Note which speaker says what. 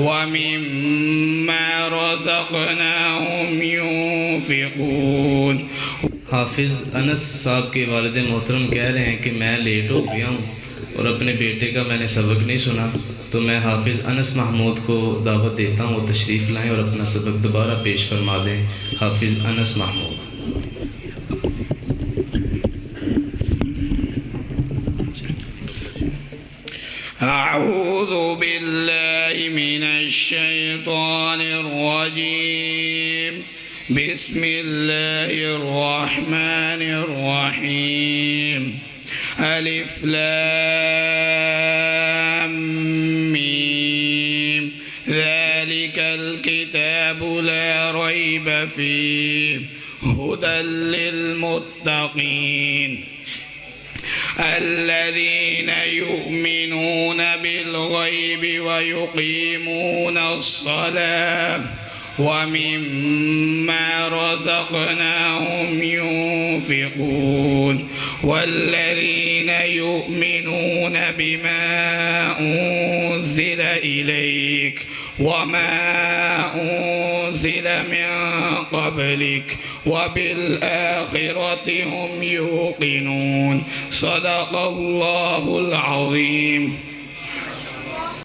Speaker 1: ومما رزقناهم ينفقون.
Speaker 2: हाफिज़ अनस साहब के वालिद मोहतरम कह रहे हैं कि मैं लेट हो गया हूँ और अपने बेटे का मैंने सबक नहीं सुना, तो मैं हाफिज़ अनस महमूद को दावत देता हूँ वो तशरीफ़ लाएँ और अपना सबक दोबारा पेश फरमा दें। हाफिज़ अनस महमूद।
Speaker 1: أعوذ بالله من الشيطان الرجيم. بسم الله الرحمن الرحيم. ألف لام ميم. ذلك الكتاب لا ريب فيه هدى للمتقين الذين يؤمنون بالغيب ويقيمون الصلاة ومما رزقناهم ينفقون والذين يؤمنون بما أنزل إليك وما أنزل من قبلك وبالآخرة هم يوقنون. صدق الله العظيم.